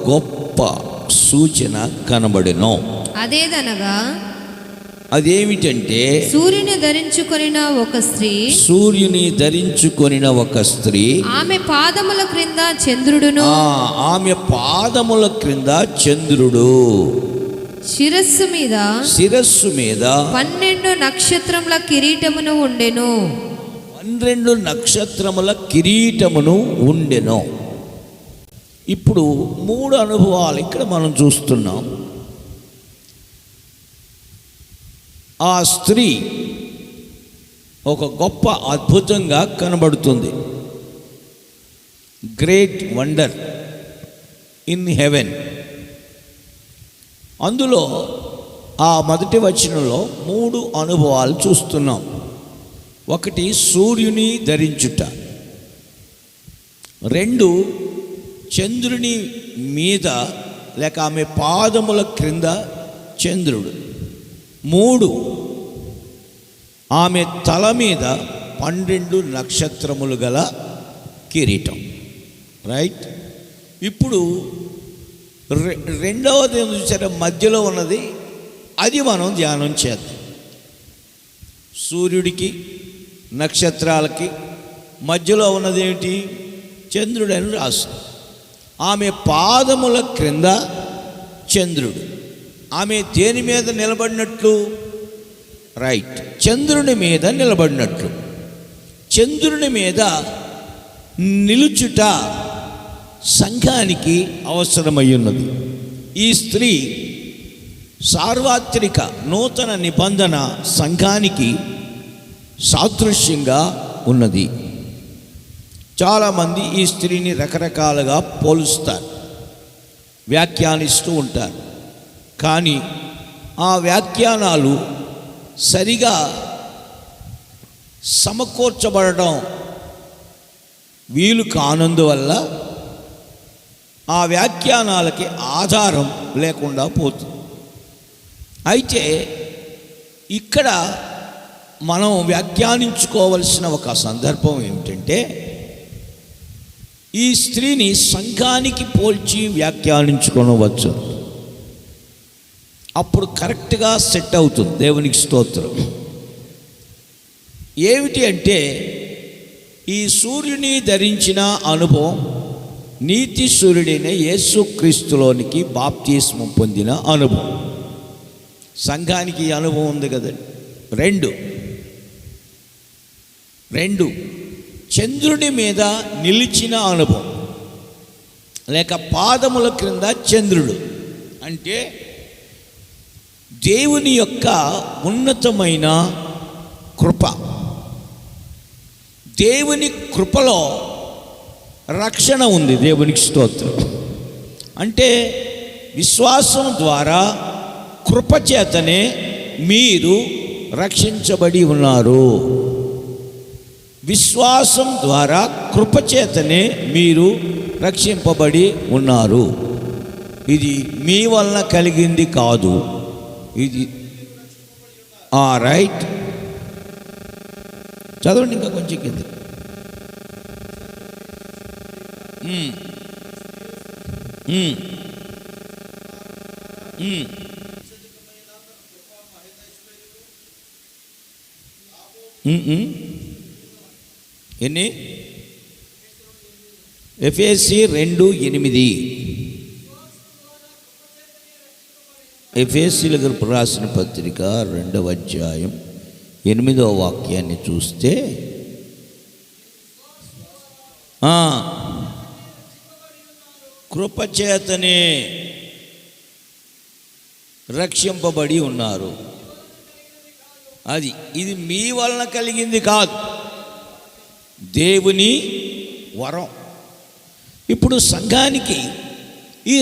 గొప్ప సూచన కనబడెను. అదేదనగా అదేమిటంటే సూర్యుని ధరించుకొనిన ఒక స్త్రీ ఆమె పాదముల క్రింద చంద్రుడును, ఆమె పాదముల క్రింద చంద్రుడు, శిరస్సు మీద 12 నక్షత్రముల కిరీటమును ఉండెను. 12 నక్షత్రముల కిరీటమును ఉండెను. ఇప్పుడు 3 అనుభవాలు ఇక్కడ మనం చూస్తున్నాం. ఆ స్త్రీ ఒక గొప్ప అద్భుతంగా కనబడుతుంది. Great wonder in heaven. అందులో ఆ మొదటి వచనంలో 3 అనుభవాలు చూస్తున్నాం. ఒకటి సూర్యుని ధరించుట, 2 చంద్రుని మీద లేక ఆమె పాదముల క్రింద చంద్రుడు, 3 ఆమె తల మీద 12 నక్షత్రములు గల కిరీటం. రైట్. ఇప్పుడు రెండవది చూసారా, మధ్యలో ఉన్నది, అది మనం ధ్యానం చేద్దాం. సూర్యుడికి నక్షత్రాలకి మధ్యలో ఉన్నది ఏమిటి? చంద్రుడు అని రాసు. ఆమె పాదముల క్రింద చంద్రుడు. ఆమె దేని మీద నిలబడినట్లు? రైట్, చంద్రుని మీద నిలబడినట్లు. చంద్రుని మీద నిలుచుట సంఘానికి అవసరమయ్యున్నది. ఈ స్త్రీ సార్వత్రిక నూతన నిబంధన సంఘానికి సాదృశ్యంగా ఉన్నది. చాలామంది ఈ స్త్రీని రకరకాలుగా పోలుస్తారు, వ్యాఖ్యానిస్తూ ఉంటారు. కానీ ఆ వ్యాఖ్యానాలు సరిగా సమకూర్చబడడం వీలు కానందువల్ల ఆ వ్యాఖ్యానాలకి ఆధారం లేకుండా పోతుంది. అయితే ఇక్కడ మనం వ్యాఖ్యానించుకోవలసిన ఒక సందర్భం ఏమిటంటే, ఈ స్త్రీని సంఘానికి పోల్చి వ్యాఖ్యానించుకోవచ్చు. అప్పుడు కరెక్ట్గా సెట్ అవుతుంది. దేవునికి స్తోత్రం. ఏమిటి అంటే, ఈ సూర్యుని ధరించిన అనుభవం నీతి సూర్యుడైన యేసుక్రీస్తులోనికి బాప్తిస్మం పొందిన అనుభవం. సంఘానికి ఈ అనుభవం ఉంది కదండి. 2 చంద్రుడి మీద నిలిచిన అనుభవం లేక పాదముల క్రింద చంద్రుడు అంటే దేవుని యొక్క ఉన్నతమైన కృప. దేవుని కృపలో రక్షణ ఉంది. దేవునికి స్తోత్రం. అంటే విశ్వాసం ద్వారా కృపచేతనే మీరు రక్షించబడి ఉన్నారు. విశ్వాసం ద్వారా కృపచేతనే మీరు రక్షింపబడి ఉన్నారు. ఇది మీ వలన కలిగింది కాదు. ఇది రైట్. చదవండి ఇంకా కొంచెం కింద. ఎన్ని? ఎఫెసీ 2:8. ఎఫెసీలకు రాసిన పత్రిక 2వ అధ్యాయం 8వ వాక్యాన్ని చూస్తే, కృపచేతనే రక్షింపబడి ఉన్నారు. ఇది మీ వలన కలిగింది కాదు, దేవుని వరం. ఇప్పుడు సంఘానికి ఈ